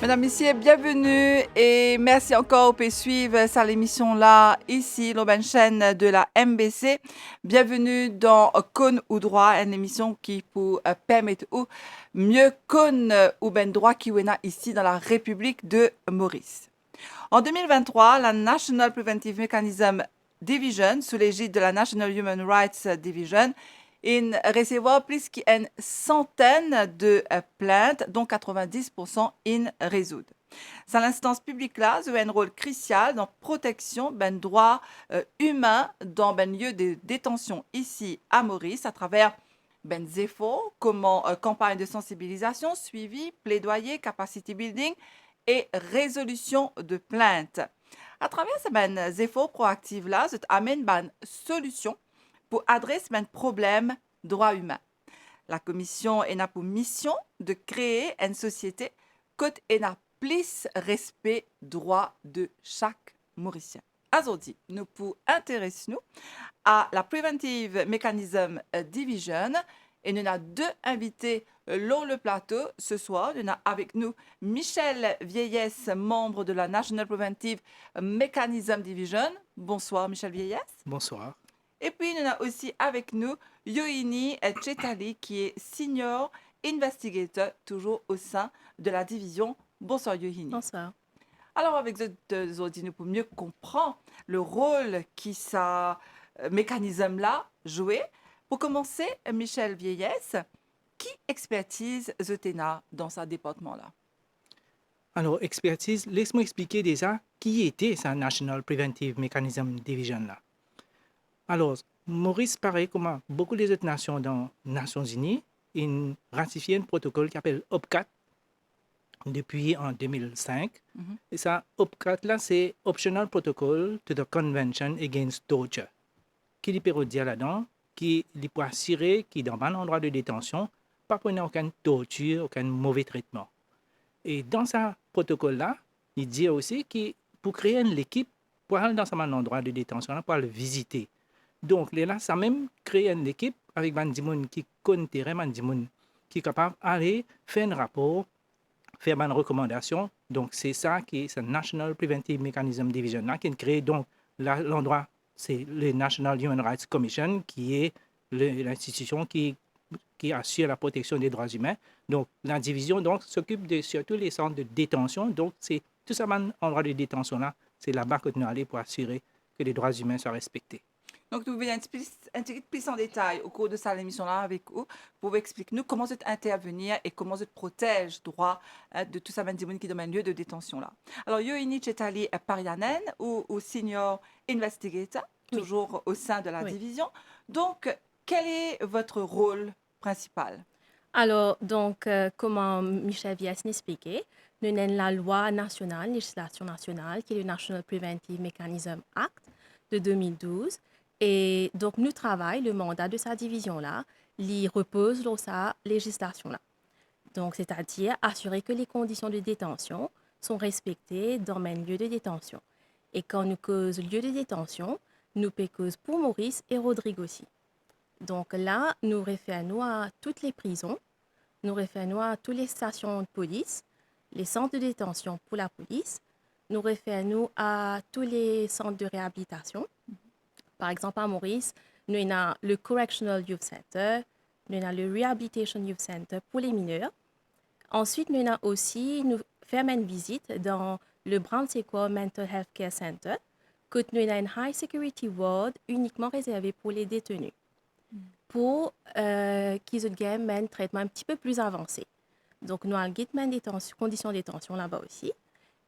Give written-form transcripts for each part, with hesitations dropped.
Mesdames, Messieurs, bienvenue et merci encore pour suivre cette émission-là ici, l'urbaine chaîne de la MBC. Bienvenue dans Cône ou droit, une émission qui pour permettre ou mieux Cône ou ben droit qui est ici dans la République de Maurice. En 2023, la National Preventive Mechanism Division, sous l'égide de la National Human Rights Division, in recevoir plus qu'une centaine de plaintes, dont 90% in résoudre. C'est l'instance publique-là, joue un rôle crucial dans la protection ben droits humains dans ben lieu de détention ici à Maurice à travers ben efforts, comment campagne de sensibilisation, suivi, plaidoyer, capacity building et résolution de plaintes. À travers ces ben efforts proactifs-là, ça amène ben solution pour adresser un problème droits humains. La commission a pour mission de créer une société qui a plus respect droit de chaque Mauricien. Aujourd'hui, nous pouvons intéresser nous à la Preventive Mechanism Division et nous avons deux invités sur le plateau ce soir. Nous avons avec nous Michel Vieillès, membre de la National Preventive Mechanism Division. Bonsoir Michel Vieillès. Bonsoir. Et puis, nous avons aussi avec nous Yohini Chetali, qui est Senior Investigator, toujours au sein de la division. Bonsoir Yohini. Bonsoir. Alors, avec ce deux auditions, pour mieux comprendre le rôle qui ça mécanisme-là jouait, pour commencer, Michel Vieillès, qui expertise Zotena dans ce département-là? Alors, expertise, laisse-moi expliquer déjà qui était sa National Preventive Mechanism Division-là. Alors, Maurice, pareil comme beaucoup des autres nations dans les Nations Unies, ils ratifié un protocole qui s'appelle OPCAT depuis en 2005. Et ça, OPCAT-là, c'est Optional Protocol to the Convention Against Torture. Qui peut dire là-dedans, qui peut assurer qu'il dans un endroit de détention, pas prendre aucune torture, aucun mauvais traitement. Et dans ce protocole-là, il dit aussi que pour créer une équipe, pour aller dans un endroit de détention, pour le visiter. Donc, là, ça même créé une équipe avec des gens qui connaissent des gens qui sont capables d'aller faire un rapport, faire une recommandation. Donc, c'est ça qui est ce National Preventive Mechanism Division là, qui est créé. Donc, l'endroit, c'est le National Human Rights Commission, qui est l'institution qui assure la protection des droits humains. Donc, la division s'occupe de surtout les centres de détention. Donc, c'est tout ça, un endroit de détention-là, c'est là-bas que nous allons pour assurer que les droits humains soient respectés. Donc, vous pouvez intégrer plus en détail au cours de cette émission-là avec vous pour expliquer nous comment vous intervenir et comment vous protège le droit de tout ça, qui demande lieu de détention-là. Alors, Yohini Chetali Parianen ou Senior Investigator, toujours au sein de la division. Donc, quel est votre rôle principal? Alors, donc, comme Michel Vies expliqué, nous avons la loi nationale, législation nationale, qui est le National Preventive Mechanism Act de 2012. Et donc, nous travaillons, le mandat de sa division-là, il repose sur sa législation-là. Donc, c'est-à-dire assurer que les conditions de détention sont respectées dans un lieu de détention. Et quand nous causons lieu de détention, nous causons pour Maurice et Rodrigue aussi. Donc là, nous référons à toutes les prisons, nous référons à toutes les stations de police, les centres de détention pour la police, nous référons à tous les centres de réhabilitation. Par exemple, à Maurice, nous avons le Correctional Youth Center, nous avons le Rehabilitation Youth Center pour les mineurs. Ensuite, nous avons aussi, nous faisons une visite dans le Brand-Sequoia Mental Health Care Center, que nous avons une high security ward uniquement réservée pour les détenus, pour qu'ils aient un traitement un petit peu plus avancé. Donc, nous avons des conditions de détention là-bas aussi.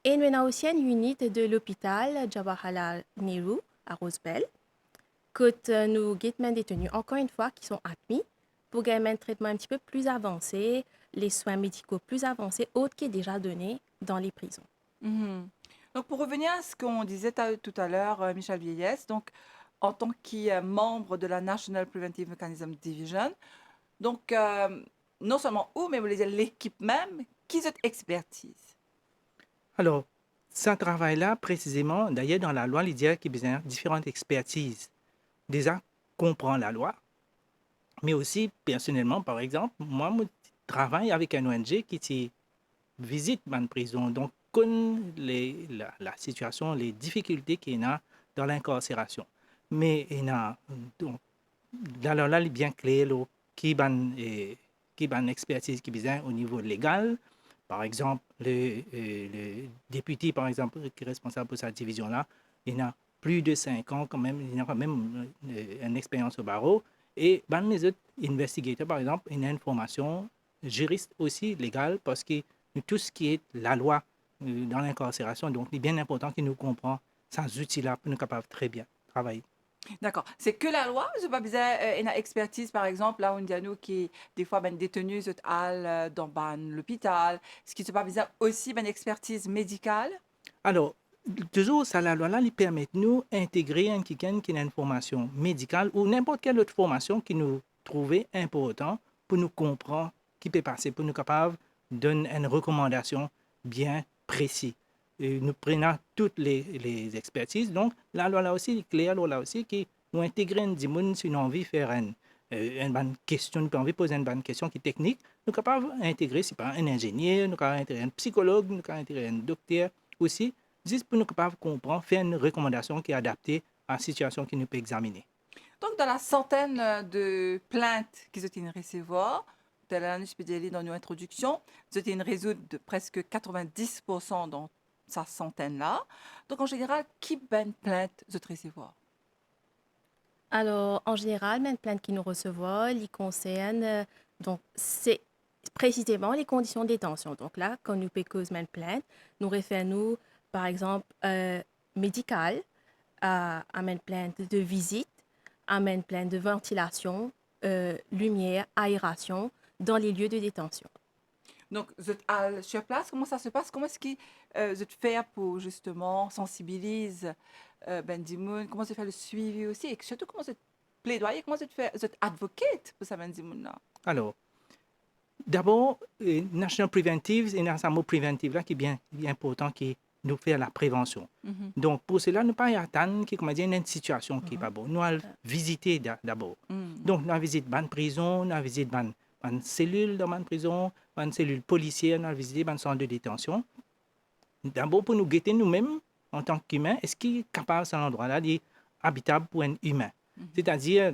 Et nous avons aussi une unité de l'hôpital Jawaharlal Nehru à Rosebell, que nous avons détenus, encore une fois, qui sont admis pour gagner un traitement un petit peu plus avancé, les soins médicaux plus avancés, autres qui est déjà donné dans les prisons. Donc, pour revenir à ce qu'on disait tout à l'heure, Michel Vieillès, donc, en tant que membre de la National Preventive Mechanism Division, donc, non seulement vous, mais l'équipe même, qui est expertise? Alors, ce travail-là, précisément, d'ailleurs, dans la loi, il dit qu'il y a besoin de différentes expertises. Déjà, comprendre la loi, mais aussi, personnellement, par exemple, moi, je travaille avec un ONG qui est visite dans prison, donc connaît la situation, les difficultés qu'il y a dans l'incarcération. Mais il y a donc alors là, il est bien clair qui ban expertise qui besoin au niveau légal. Par exemple, le député, par exemple, qui est responsable pour cette division-là, il a plus de 5 ans quand même, il a quand même une expérience au barreau. Et ben, les autres investigateurs, par exemple, il a une formation juriste aussi légale parce que tout ce qui est la loi dans l'incarcération, donc il est bien important qu'il nous comprend ces outils-là pour nous capables très bien travailler. D'accord. C'est que la loi? C'est pas besoin une expertise, par exemple, là, on dit à nous qui, des fois, ben, détenu, zut al, dans ban l'hôpital. Est-ce qu'il n'est pas besoin aussi une expertise médicale? Alors, toujours, ça, la loi-là, lui permet de nous intégrer un quelqu'un qui a une formation médicale ou n'importe quelle autre formation qui nous trouvait important pour nous comprendre qui peut passer, pour nous capables de donner une recommandation bien précise. Et nous prenons toutes les expertises. Donc, la loi là aussi, la loi là aussi, qui nous intègre un dimoun si nous avons envie de faire une bonne question, nous avons envie de poser une bonne question qui est technique, nous sommes capables d'intégrer, c'est pas un ingénieur, nous sommes capables d'intégrer un psychologue, nous sommes capables d'intégrer un docteur aussi, juste pour nous capables de comprendre, faire une recommandation qui est adaptée à la situation que nous peut examiner. Donc, dans la centaine de plaintes qu'ils ont recevoir, tel a je peux dire dans nos introductions, ils ont résoudre de presque 90% dans sa centaine-là. Donc, en général, qui ben plainte ils ont recevoir? Alors, en général, même plaintes qui nous recevons, ils concernent, donc, c'est précisément les conditions de détention. Donc là, quand nous pécons une plainte, nous référons, par exemple, médicale, à une plainte de visite, à une plainte de ventilation, lumière, aération dans les lieux de détention. Donc, vous êtes sur place, comment ça se passe? Comment est-ce qu'ils vous êtes fait pour justement sensibiliser Ben Dimoun? Comment vous fait le suivi aussi? Et surtout, comment vous êtes plaidoyer? Comment vous êtes fait, vous êtes advocate pour ça, Ben Dimoun là? Alors, d'abord, National Preventive, et un mot préventif là qui est bien important, qui nous fait la prévention. Mhm. Donc, pour cela, nous pas attendre qu'il y ait une situation qui n'est pas bonne. Nous allons visiter d'abord. Mm. Donc, nous visitons une prison, nous visitons une cellule dans une prison, une cellule policière, nous visitons un centre de détention. D'abord, pour nous guetter nous-mêmes, en tant qu'humains, est-ce qu'il est capable, cet endroit-là, d'être habitable pour un humain? C'est-à-dire,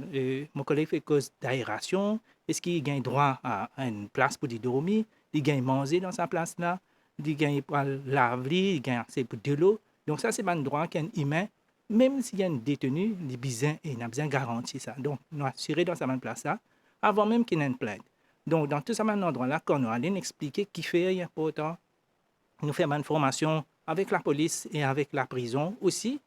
mon collègue fait cause d'aération, est-ce qu'il gagne droit à une place pour dormir, il gagne manger dans sa place-là, il gagne pour laver, il gagne accès pour de l'eau. Donc ça, c'est un droit qu'un humain, même s'il y a un détenu, il a besoin de garantir ça. Donc, nous assurer dans sa place-là, avant même qu'il y ait une plainte. Donc, dans tout ça, endroit-là, quand nous allons expliquer qui fait important, nous faisons une formation avec la police et avec la prison aussi,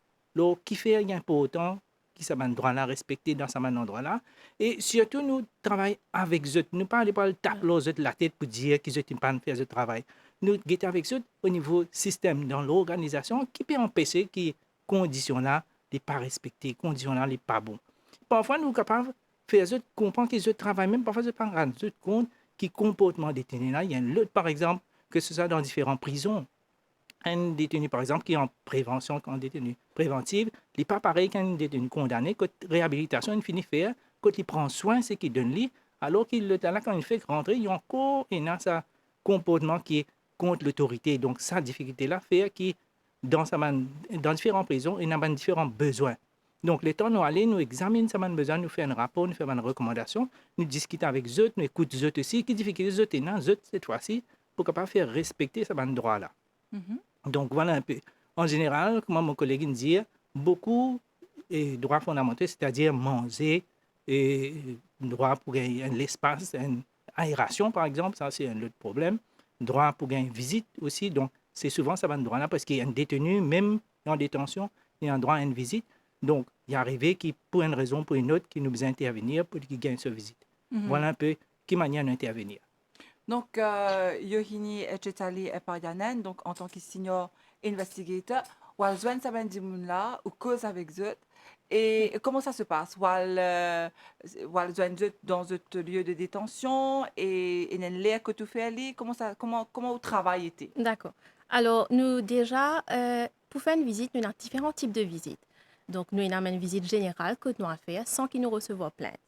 qui fait important qui ça droit-là respecté dans ce endroit-là. Et surtout, nous travaillons avec eux. Nous ne parlons pas de taper la tête pour dire qu'ils ne pas faire ce travail. Nous guettons avec eux au niveau système dans l'organisation qui peut empêcher que ces conditions-là ne pas respectées, les conditions-là ne pas bonnes. Parfois, nous sommes capables de faire eux comprendre qu'ils ne travaillent même parfois, ils ne pas rendre compte qui comportement détenu là. Il y a un autre, par exemple, que ce soit dans différentes prisons. Un détenu, par exemple, qui est en prévention, en détenu préventive, il n'est pas pareil qu'un détenu condamné, que réhabilitation, il finit faire, quand il prend soin, c'est qu'il donne lui, alors qu'il là, quand il fait rentrer, il y a encore un comportement qui est contre l'autorité. Donc, sa difficulté-là fait qu'il, dans différentes prisons, il a différents besoins. Donc, les temps, nous allons, nous examiner ces besoins, nous faisons un rapport, nous faisons une recommandation, nous discutons avec eux, nous écoutons eux aussi, qui difficulté eux et eux cette fois-ci, pour capable faire respecter ce droit-là. Donc voilà un peu. En général, comme mon collègue dit, beaucoup de droits fondamentaux, c'est-à-dire manger, et droit pour gagner l'espace, une aération par exemple, ça c'est un autre problème. Droit pour gagner visite aussi, donc c'est souvent ça va un droit-là parce qu'il y a un détenu, même en détention, il y a un droit à une visite. Donc il est arrivé qui, pour une raison ou pour une autre, qui nous besoin intervenir pour qu'il gagne cette visite. Voilà un peu qui manière d'intervenir. Donc, Yohini Etchetali Eparianen, donc en tant que senior investigator, wal joindre sa là ou cause avec eux. Et comment ça se passe? Wal joindre dans un lieu de détention et une l'air que tu fais aller? Comment au travail était? D'accord. Alors, nous déjà, pour faire une visite, nous avons différents types de visites. Donc, nous avons une visite générale que nous avons fait sans qu'ils nous recevons plainte.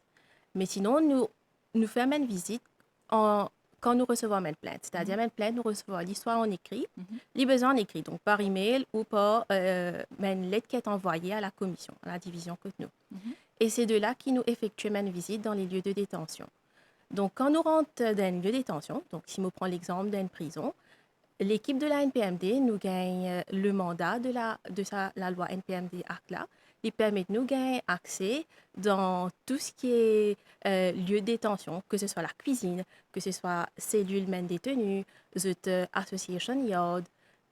Mais sinon, nous faisons une visite quand nous recevons une plainte. C'est-à-dire, une plainte, nous recevons l'histoire en écrit, Mhm. les besoins en écrit, donc par email ou par une lettre qui est envoyée à la commission, à la division que nous. Mhm. Et c'est de là qu'ils nous effectuent une visite dans les lieux de détention. Donc, quand nous rentrons dans un lieu de détention, donc si on prend l'exemple d'une prison, l'équipe de la NPMD nous gagne le mandat de la loi NPMD Act là. Il permet de nous gagner accès dans tout ce qui est lieu de détention, que ce soit la cuisine, que ce soit cellule même détenue, association yard,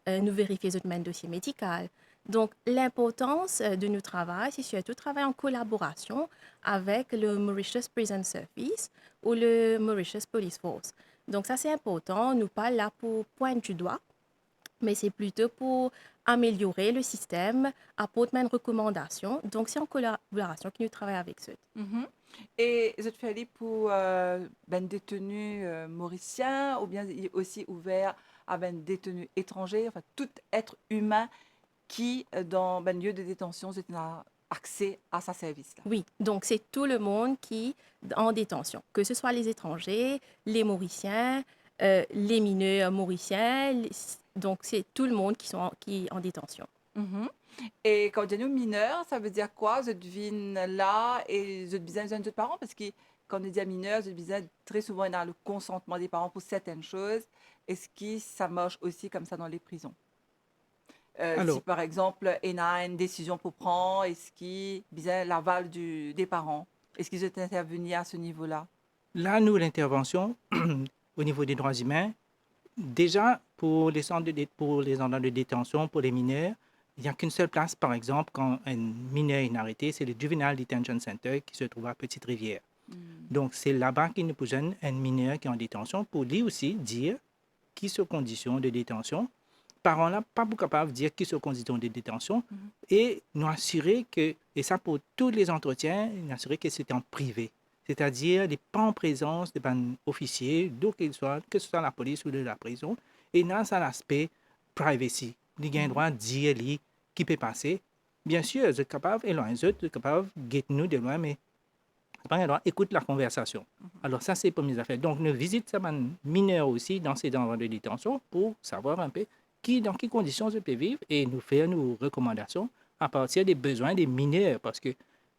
nous vérifier les dossier médical. Donc, l'importance de notre travail, c'est surtout travailler en collaboration avec le Mauritius Prison Service ou le Mauritius Police Force. Donc, ça, c'est important. Nous pas là pour pointer du doigt, mais c'est plutôt pour améliorer le système, apporter une recommandation. Donc, c'est en collaboration que nous travaillons avec eux. Mhm. Et vous êtes fait pour ben détenus mauriciens ou bien il est aussi ouvert à ben détenus étrangers, enfin tout être humain qui dans ben lieu de détention a accès à sa service là. Oui, donc c'est tout le monde qui est en détention, que ce soit les étrangers, les Mauriciens, les mineurs mauriciens. Donc, c'est tout le monde qui est en détention. Mhm. Et quand on dit nous mineurs, ça veut dire quoi? Vous êtes là et vous êtes besoin de parents parce que quand on dit mineurs, vous êtes besoin très souvent dans le consentement des parents pour certaines choses. Est-ce que ça marche aussi comme ça dans les prisons? Si Alors, par exemple, il y a une décision pour prendre, est-ce qu'il besoin l'aval des parents? Est-ce qu'ils ont intervenu à ce niveau-là? là, nous, l'intervention au niveau des droits humains, déjà, pour les pour les endroits de détention, pour les mineurs, il n'y a qu'une seule place, par exemple, quand un mineur est arrêté, c'est le Juvenile Detention Center qui se trouve à Petite-Rivière. Hmm. Donc, c'est là-bas qu'il nous positionne un mineur qui est en détention pour lui aussi dire qui sont conditions de détention. Parents là, pas beaucoup capables de dire qui sont conditions de détention Mhm. et nous assurer que, et ça pour tous les entretiens, nous assurer que c'est en privé. C'est-à-dire, les pas en présence d'un officier, d'où qu'il soit, que ce soit la police ou de la prison, et dans ça l'aspect privacy. Il y a un droit de dire lui, qui peut passer. Bien sûr, vous êtes capable, et loin, vous êtes capable de guetter nous de loin, mais pas un droit, écoute la conversation. Alors ça, c'est les premières affaires. Donc, nous visitons ça mineurs aussi dans ces endroits de détention pour savoir un peu dans quelles conditions je peux vivre et nous faire nos recommandations à partir des besoins des mineurs parce que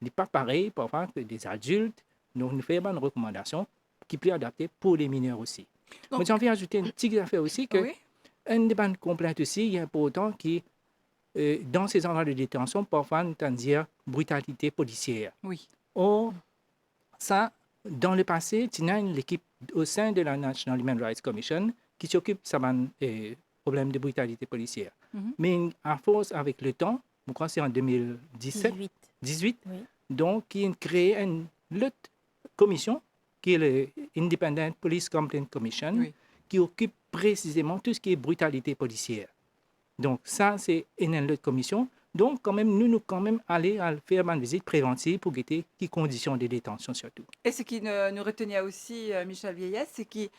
n'est pas pareil parfois que des adultes. Donc, nous faisons une recommandation qui est plus adaptée pour les mineurs aussi. Donc, Mais j'ai envie d'ajouter une petite affaire aussi que oui. une des bonnes complaintes aussi, il y a important qui, dans ces endroits de détention, parfois, nous tendons à dire brutalité policière. Oui. Or, ça, dans le passé, il y a l'équipe au sein de la National Human Rights Commission qui s'occupe de problèmes de brutalité policière. Mhm. Mais à force, avec le temps, je crois que c'est en 2017, 18. 18, Oui. donc, ils ont créé une autre commission qui est le Independent Police Complaint Commission, Oui. qui occupe précisément tout ce qui est brutalité policière. Donc, ça, c'est une autre commission. Donc, quand même, nous quand même aller à faire une visite préventive pour guetter les conditions de détention surtout. Et ce qui nous retenait aussi, Michel Vieillesse, c'est que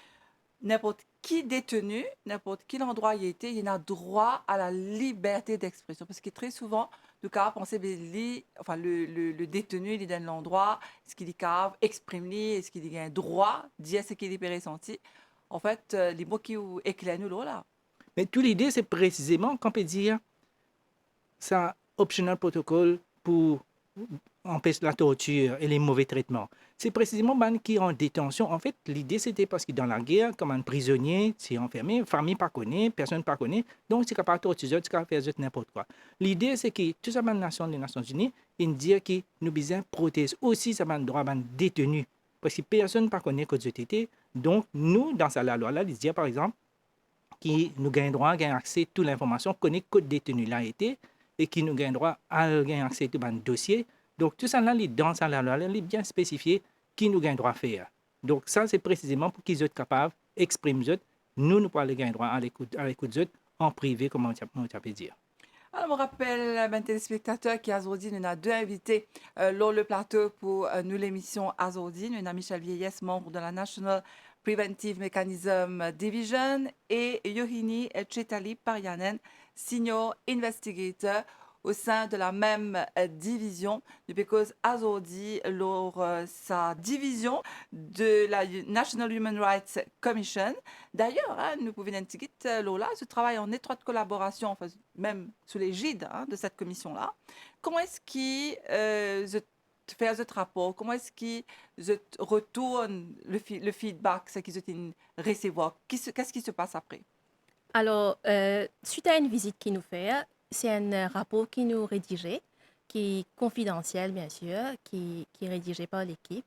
n'importe qui détenu, n'importe quel endroit il était, il a droit à la liberté d'expression. Parce que très souvent, le cas penser, enfin, le détenu, il est dans l'endroit, est-ce qu'il est capable d'exprimer, est-ce qu'il a un droit de dire ce qu'il est ressenti. En fait, les mots qui éclairent nous là. Mais toute l'idée, c'est précisément qu'on peut dire ça optional protocole pour empêcher la torture et les mauvais traitements. C'est précisément ban qui est en détention. En fait, l'idée, c'était parce que dans la guerre, comme un prisonnier, c'est enfermé, famille pas connaît, personne pas connaît, donc c'est capable de torturer, c'est capable de faire n'importe quoi. L'idée, c'est que tout ça, les Nations Unies, ils disent que nous besoin protéger aussi ça, droit détenu. Parce que personne pas connaît que j'étais. Donc, nous, dans sa loi là, ils disent par exemple, qui nous gagne droit à accès à toute l'information, connaît que le détenu là été et qui nous gagne droit à gagner accès à tout le dossier. Donc, tout ça là, dans la loi, il est bien spécifié qui nous gagne droit à faire. Donc, ça, c'est précisément pour qu'ils soient capables d'exprimer, nous pouvons gagner droit à l'écoute d'eux en privé, comme on peut dire. Alors, je me rappelle, ben, téléspectateurs, qu'aujourd'hui, nous avons deux invités lors le plateau pour nous l'émission aujourd'hui. Nous avons Michel Vieillesse, membre de la National Preventive Mechanism Division, et Yohini Chetali Parianen, Senior Investigator au sein de la même division, because aujourd'hui, lors sa division de la National Human Rights Commission. D'ailleurs, hein, nous pouvons indiquer Lola, ce travail en étroite collaboration, enfin, même sous l'égide hein, de cette commission-là. Comment est-ce qu'il fait ce rapport? Comment est-ce qu'il retourne le feedback, ce qu'ils ont recevoir? Qu'est-ce qui se passe après? Alors, suite à une visite qu'il nous fait, c'est un rapport qui nous rédigeait, qui est confidentiel, bien sûr, qui est rédigé par l'équipe.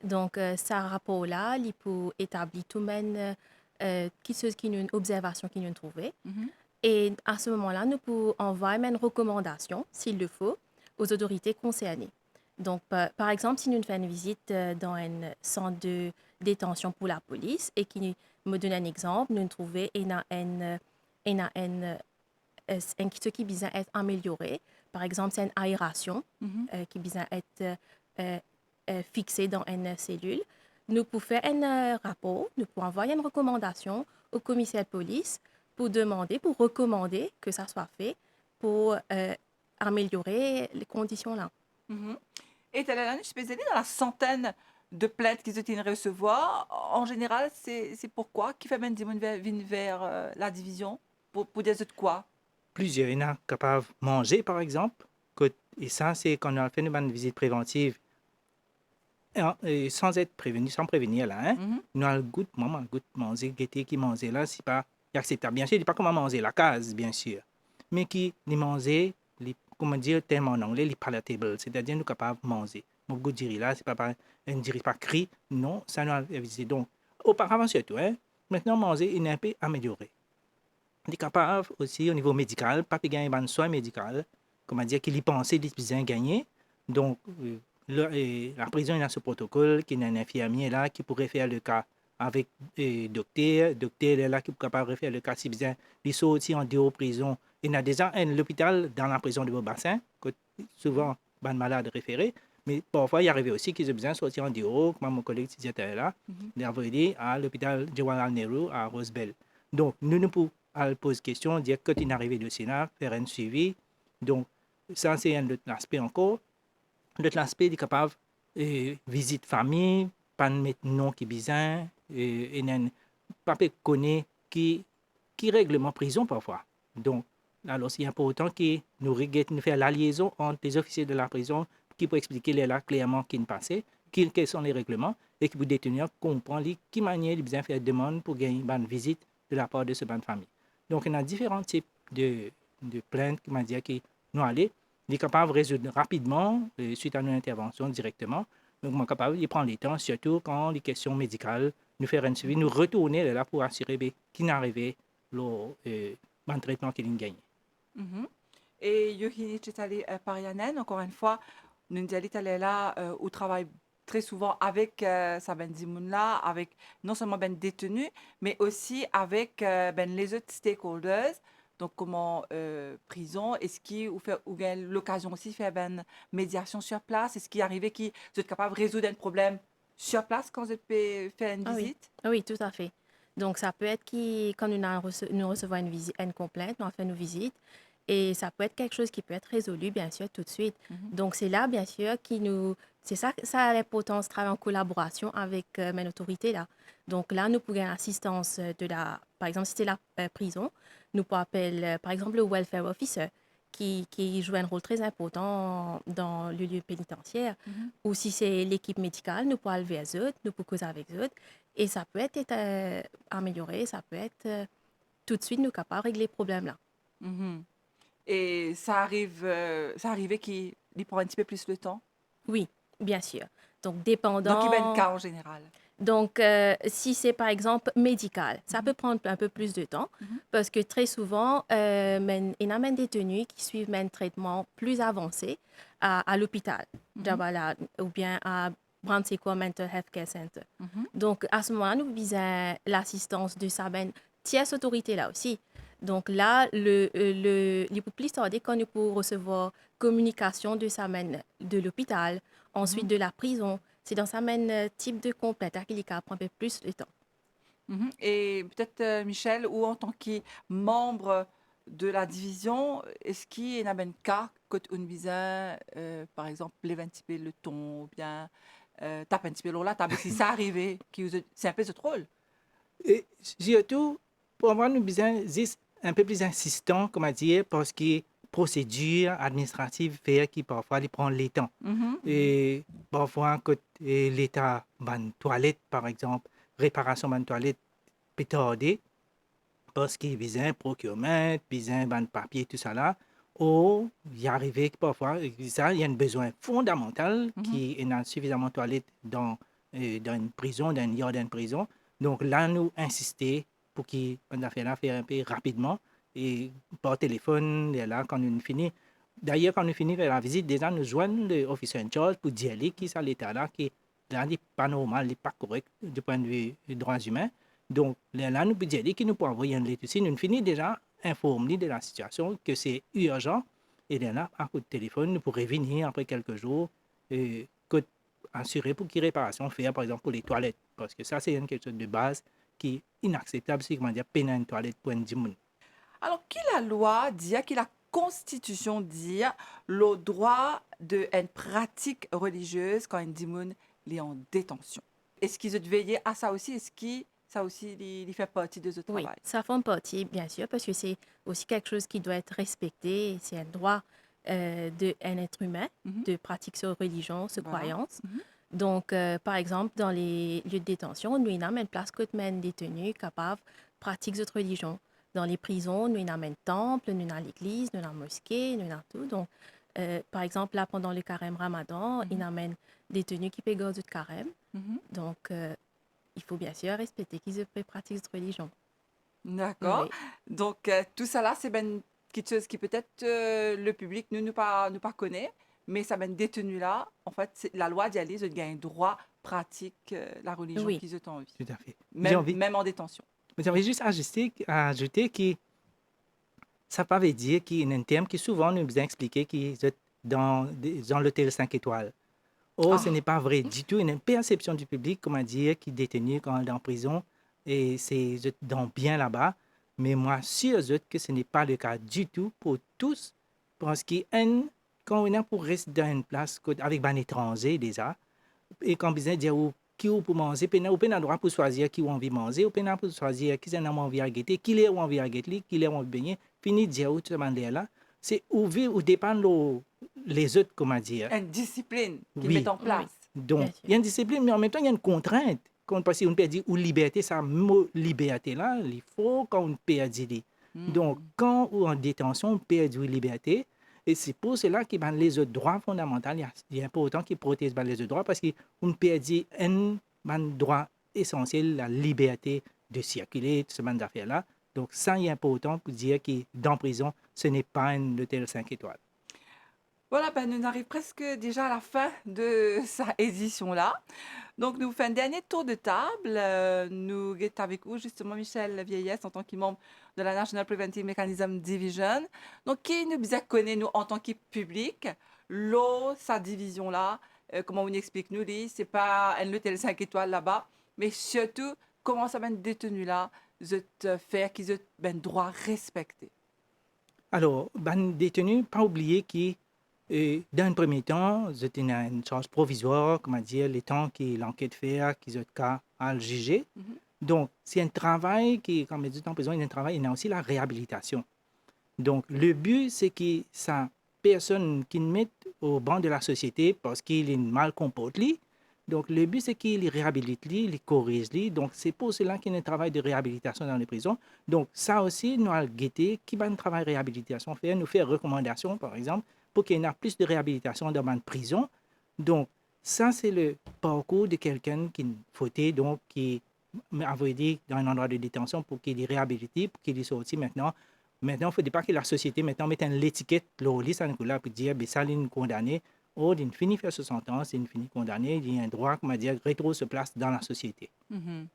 Donc, ce rapport-là, il peut établir tout même une observation qu'il nous trouvait. Mhm. Et à ce moment-là, nous pouvons envoyer une recommandation, s'il le faut, aux autorités concernées. Donc, par exemple, si nous faisons une visite dans un centre de détention pour la police et qui me donne un exemple, nous trouvons ce qui vise à être amélioré. Par exemple, c'est une aération Mhm. qui vise à être fixée dans une cellule. Nous pouvons faire un rapport, nous pouvons envoyer une recommandation au commissaire de police pour recommander que ça soit fait pour améliorer les conditions là. Mhm. Et tu as spécialisée dans la centaine de plaintes qu'ils ont recevoir. En général, c'est pourquoi qui fait même des vers la division pour dire de quoi? Plusieurs, il y en a capables de manger, par exemple. Et ça, c'est quand on a fait une visite préventive, et sans être prévenu, sans prévenir, là, hein. Mhm. Nous avons le goût, maman, le goût de manger, guetter qui mange là, c'est pas acceptable. Bien sûr, il dit pas comment manger la case, bien sûr. Mais qui les manger, comment dire, tellement en anglais, les palatable, c'est-à-dire nous capables de manger. Mon goût de dire là, c'est pas, on ne dirait pas cri, non, ça nous a visité. Donc, auparavant surtout, hein, maintenant manger, il est un peu amélioré. On est capable aussi au niveau médical, pas gagner un soin médical, comment dire, qu'il y pensait, il besoin gagner. Donc, la prison il a ce protocole, qu'il y a un infirmier là qui pourrait faire le cas avec docteur est là qui est capable de faire le cas si besoin. Il sort aussi en dehors de prison. Il y a déjà l'hôpital dans la prison de Beaubassin, que souvent, ban malade référé. Mais parfois, il arrive aussi qu'ils ont besoin de sortir en dehors, comme mon collègue était là, d'envoyer à l'hôpital Jawaharlal Nehru à Rosebell. Donc, nous ne pouvons pas poser question, dire que tu es arrivé du Sénat, faire un suivi. Donc, ça, c'est un autre aspect encore. L'autre aspect, il est capable de visite famille, pas de mettre nom qui est bizarre, et pas de connaître qui règlement prison parfois. Donc, alors c'est important que nous fassions la liaison entre les officiers de la prison qui peut expliquer là clairement qui ne passait, quels sont les règlements, et qui peut détenir comprendre qui manière il besoin faire demande pour gagner une visite de la part de ce ban de famille. Donc, il y a différents types de plaintes qui m'a dit que nous allons. Il est capable de résoudre rapidement suite à une intervention directement. Donc, il est capable de prendre le temps, surtout quand les questions médicales, nous faire un suivi, nous retourner là pour assurer qu'il n'arrive le traitement qu'il a gagné. Mhm. Et Yohini Chitali Parianen, encore une fois, nous allons là au travail très souvent avec Saben Dimoun là, avec non seulement ben détenus, mais aussi avec ben les autres stakeholders. Donc comment prison, est-ce qu'il ou fait ou gagne l'occasion aussi de faire ben médiation sur place, est-ce qu'il arrive qui vous êtes capable de résoudre un problème sur place quand vous êtes faire une Ah oui, visite? ah oui, tout à fait. Donc, ça peut être quand nous recevons une visite, une complainte, nous avons fait une visite, et ça peut être quelque chose qui peut être résolu, bien sûr, tout de suite. Mhm. Donc, c'est là, bien sûr, c'est ça a l'importance de travailler en collaboration avec mes autorités là. Donc là, nous pouvons l'assistance par exemple, si c'est la prison, nous pouvons appeler, par exemple, le welfare officer, qui joue un rôle très important dans le lieu pénitentiaire. Mhm. Ou si c'est l'équipe médicale, nous pouvons aller vers eux, nous pouvons causer avec eux. Et ça peut être amélioré, ça peut être tout de suite nous capables de régler le problème là. Mhm. Et ça arrivait qu'il prend un petit peu plus de temps. Oui, bien sûr. Donc, Donc, il y a un dépendant. cas en général. Donc, si c'est par exemple médical, ça peut prendre un peu plus de temps Mhm. parce que très souvent, il y a même des détenus qui suivent un traitement plus avancé à l'hôpital, Jabala, ou bien à Brandsequo Mental Health Care Center. Mhm. Donc, à ce moment-là, nous visons l'assistance de sa tierce autorité là aussi. Donc là, les plus tarder quand nous pouvons recevoir communication de sa de l'hôpital, ensuite de la prison, c'est dans sa type de complète qu'il prend un peu plus de temps. Mhm. Et peut-être Michel, ou en tant que membre de la division, est-ce qu'il y a un cas que un bizarre, par exemple, les 20 le ton, ou bien t'as un petit peu là, t'as si ça arrivé, c'est un peu de drôle. Et surtout, pour avoir une besoin un peu plus insistant, comment dire, parce que procédure administrative fait qui parfois les prend les temps. Mhm. Et parfois, quand l'État, ban toilette, par exemple, réparation ban toilette, peut tarder, parce qu'il besoin procurement, besoin ban papier, tout ça là. Ou il arrive que parfois, ça, il y a un besoin fondamental qui est dans suffisamment de toilettes dans une prison, dans une yard d'une prison. Donc là, nous insister pour qu'on a fait là, faire un peu rapidement et par téléphone, et là, quand on finit. D'ailleurs, quand on finit la visite, déjà, nous joignons l'officier en charge pour dire qui ça l'état là, qui là, n'est pas normal, n'est pas correct du point de vue des droits humains. Donc, là, nous pouvons dire qu'il nous peut envoyer une lettre aussi. Nous finissons déjà informer de la situation, que c'est urgent. Et là, à coup de téléphone, nous pourrons venir après quelques jours et assurer pour qu'il réparation faire, par exemple, pour les toilettes. Parce que ça, c'est quelque chose de base qui est inacceptable, c'est comment dire, peine une toilette pour un dimanche. Alors, qui la loi dit, qui la constitution dit, le droit de une pratique religieuse quand un dimoun est en détention? Est-ce qu'ils ont veillé à ça aussi? Est-ce que ça aussi, il fait partie de ce Oui, travail? ça fait partie, bien sûr, parce que c'est aussi quelque chose qui doit être respecté. C'est un droit d'un être humain Mhm. de pratiquer sa religion, sa Voilà. croyance. Mhm. Donc, par exemple, dans les lieux de détention, nous avons une place que les détenus capables de pratiquer cette religion. Dans les prisons, nous avons un temple, nous avons l'église, nous avons la mosquée, nous avons tout. Donc, par exemple, là, pendant le carême ramadan, il y a un détenu qui peut garder le carême. Mhm. Donc, il faut bien sûr respecter qu'ils peuvent pratiquer cette religion. D'accord. Oui. Donc, tout ça là, c'est ben quelque chose qui peut-être le public nous pas connaît, mais ça ben détenu là, en fait, la loi d'y aller, ils ont un droit pratique la religion Oui. qu'ils ont envie, Tout à fait. J'ai envie, même en détention. j'ai envie juste ajouter que ça ne veut dire qu'il y a un terme qui souvent nous a expliqué qui est dans l'hôtel 5 étoiles. Or, ce Ah, n'est pas vrai du tout. Il y a une perception du public, comment dire, qui est détenu quand il est en prison et c'est dans bien là-bas. Mais moi, sûr que ce n'est pas le cas du tout pour tous. Parce que quand on est pour rester dans une place avec un étranger déjà, et quand besoin dire qui ou pour manger, on peut droit pour choisir qui on envie de manger, on peut pour choisir qui c'est envie de guetter, qui est envie de guetter, qui est envie de baigner, fini dire où tu demandes là. C'est ouvert ou dépend les autres, comment dire. une discipline qu'ils Oui. mettent en Oui, place. Donc, bien sûr. il y a une discipline, mais en même temps, il y a une contrainte. Quand parce qu'on peut dire ou liberté, ça mot liberté là, il faut qu'on peut dire. Donc, quand on est en détention, on peut dire liberté. Et c'est pour cela que les autres droits fondamentaux, il est important qu'ils protègent les autres droits parce qu'on peut dire un droit essentiel, la liberté de circuler, ce genre d'affaires-là. Donc, ça, il est important pour dire que dans la prison, ce n'est pas un hôtel 5 étoiles. Voilà, ben, nous arrivons presque déjà à la fin de sa édition-là. Donc, nous faisons un dernier tour de table. Nous sommes avec vous, justement, Michel Vieillesse, en tant que membre de la National Preventive Mechanism Division. Donc, qui nous bien connaît, nous, en tant que public, sa division-là, comment on explique, nous, c'est pas un hôtel 5 étoiles là-bas, mais surtout, comment ça va être détenu là, faire qu'ils aient ben droit respecté. Alors, détenu, pas oublier que dans un premier temps, c'était une charge provisoire, comment dire, le temps que l'enquête fait, qu'ils ont cas à le juger. Mhm. Donc, c'est un travail qui, comme je dis en prison, il y a un travail, il y a aussi la réhabilitation. Donc, le but, c'est que ça personne qui met au banc de la société parce qu'il est mal comporté. Donc, le but, c'est qu'il réhabilite, il corrige. Donc, c'est pour cela qu'il y a un travail de réhabilitation dans les prisons. Donc, ça aussi, nous allons guetter qui va un travail de réhabilitation faire, nous faire recommandations, par exemple, pour qu'il y ait plus de réhabilitation dans une prison. Donc, ça, c'est le parcours de quelqu'un qui fauté, donc qui a dit dans un endroit de détention pour qu'il est réhabilité, pour qu'il est sorti maintenant. Maintenant, il ne faut pas que la société maintenant mette l'étiquette, le liste à Nicolas, pour dire, ben, ça, il est condamné. Oh, il finit faire 60 ans, il finit condamné, il y a un droit, comment dire, rétro se place dans la société. Mhm.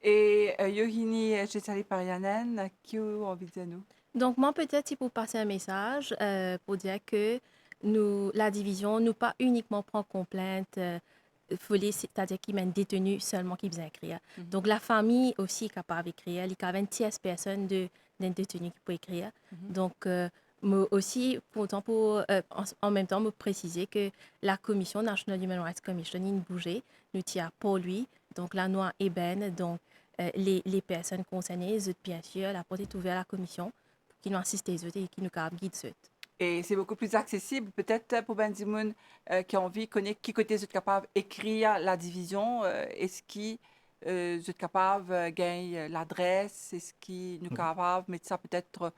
Et Yohini Chesali Parianen, qui a envie de dire nous? Donc, moi, peut-être, c'est pour passer un message, pour dire que nous, la division, nous pas uniquement prend complainte, folie, c'est-à-dire qui mène détenu seulement qui besoin écrire. Donc, la famille aussi est capable d'écrire, il y a 20 personnes de d'un détenu qui peut écrire. Mhm. Donc, moi aussi, en même temps, me préciser que la Commission National Human Rights Commission, il bougeait, nous tient pour lui, donc la noix ébène, donc les personnes concernées, les autres, bien sûr, la porte est ouverte à la Commission pour qu'ils nous assistent les autres et qu'ils nous guident les autres. Et c'est beaucoup plus accessible, peut-être pour Ben Dimoun qui a envie de connaître qui côté vous êtes capable d'écrire la division, est-ce qui vous êtes capable de gagner l'adresse, est-ce qui nous capable de mettre ça peut-être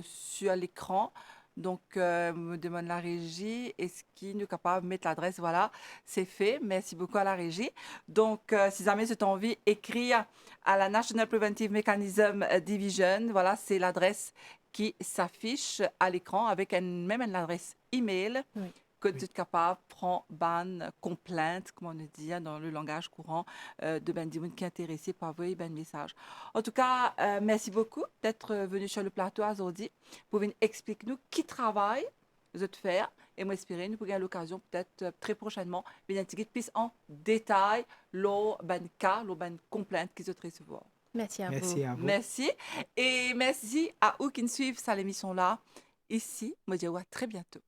sur l'écran. Donc, me demande la régie, est-ce qu'il nous capable de mettre l'adresse? Voilà, c'est fait. Merci beaucoup à la régie. Donc, si jamais vous avez envie d'écrire à la National Preventive Mechanism Division, voilà, c'est l'adresse qui s'affiche à l'écran avec même une adresse email Oui. que tu es capable de prendre ban, complainte, comme on le dit dans le langage courant de Ben Dimoun qui est intéressé par envoyer ben message. En tout cas, merci beaucoup d'être venu sur le plateau aujourd'hui pour venir expliquer nous qui travaille vous êtes faire et moi espérer nous pourrions l'occasion peut-être très prochainement venir plus en détail l'eau ben cas, l'eau ben complainte qu'ils ont recevoir. Merci à vous. Merci à vous. Merci. Et merci à vous qui nous suivent sur l'émission là. Ici, moi je vous dis à très bientôt.